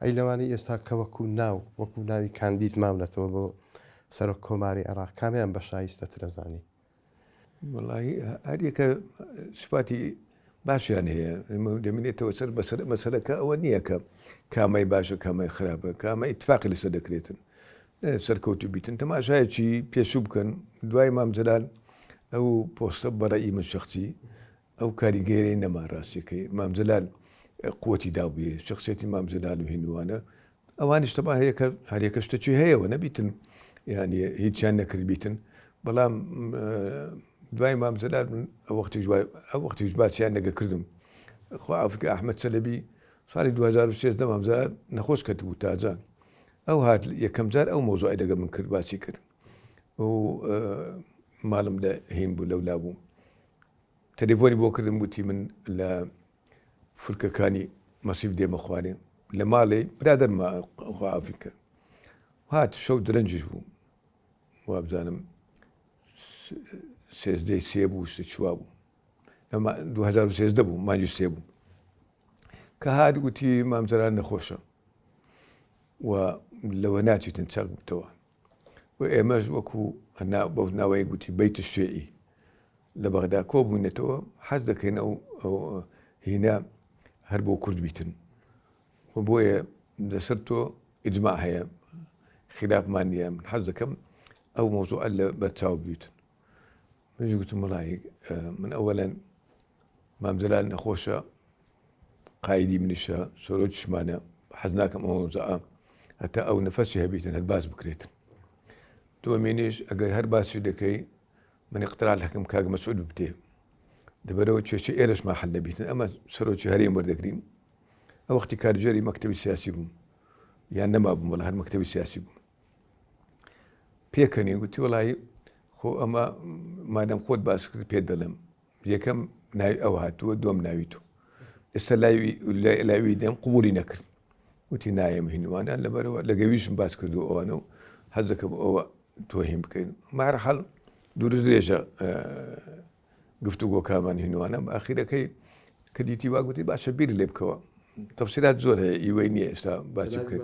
ئەی لەوانەی ئێستا کە وەکو ناوی کاندید ماونەتەوە بۆ سەرۆک کۆماری عێراق کامیان بە شایستەترە زانی؟ وەڵی هەریەکە سوپاتی باشیان هەیە دەمێنێتەوە سەر مەسەلەکە ئەوە نییە کە کامای باشە کامای خراپە کامە ئیتفاقی لەسەر دەکرێتن سەرکەوتو بیتن تەماشایەکی پێشوو بکەن دوای مامزلال ئەو پۆستە بەڕێی من شخصی ئەو کاریگەری نەما ڕاستیەکەی مامزلال قوتی داوبێ شخصێتی مامزلال و هندوانە ئەوانش تەما هەریەکە شتێکی هەیەەوە نەبیتن یعنی هیچیان نەکرد بیتن بەڵام دوای مامزلال من ئەو وەختیش باسییان نەگەکردم خوا ئەفکە ئەحمەد چەلەبی ساڵی 2013 مامزلال نەخۆش کردبوو تازە ئەو هات یەکەم جار ئەو مۆزوعی لەگە من کرد باسی کرد و ماڵم لە هین بوو لەولا بوو تەلێفۆنی بۆ کردم وتی من لە فورکەکانی مەسیف دێمە خوارێ لە ماڵێ برادەرمە خوا ئەفریکە هات شەو درەنجش بوو وابزانم سێزدەی سێ بوو شتە چوا بوو 2013 بوو مانجی سێ بوو کە هات گوتی مامزەلال نەخۆشە و لەوە ناچیتن چاک بتەوە و ئێمەش وەکو بەو ناوەیە گوتی بەیتە شێعی لە بەغدا کۆ بووینێتەوە حەز دەکەین ئەو هینە هەر بۆ کورد بیتن و بۆیە لەسەر تۆ ئیجماع هەیە خلافمان نییە من حەز دەکەم ئەو مۆزوعە لە بەرچاو بیتن منش گوتم وەڵی من ئەوەلەن مامزەلال نەخۆشە قایدی منیشە سۆرۆکیشمانە حەز ناکەم ئەو مۆزوعە هەتا ئەو نەفەسی هەبیتن هەر باس بکرێتن دووەمێنیش ئەگەر هەر باسی دەکەی من اقتراح دەکەم کاک مەسعود ببتێ لەبەرەوە کێشەی ئێرەشمان حەل دەبیتن ئەمە سەرۆکی هەرێم وەردەگرین ئەو وەختی کاریگەری مەکتەبی سیاسی بووم یان نەما بووم وەڵا هەر مەکتەبی سیاسی بووم پێکەنی گوتی وەڵی خۆ ئەمە مادەم خۆت باس کرد پێت دەڵێم یەکەم ناوی ئەو هاتووە دووەم ناوی تۆ ئێستا لاوی دێم قبولی نەکرد وتی نایەم هینوانە لەبەرەوە لەگەویشم باس کردو ئەوانە و حەز دەکەم ئەوە تۆهیم بکەین مارەحەڵ دوور درێژە گفتوگۆ کامان هینوانە ئاخیرەکەی کە دیتی وا گوتی باشە بیر لێ بکەوە تەفسیرات زۆر هەیە ئیوەی نییە ئێستا باسی بکەین.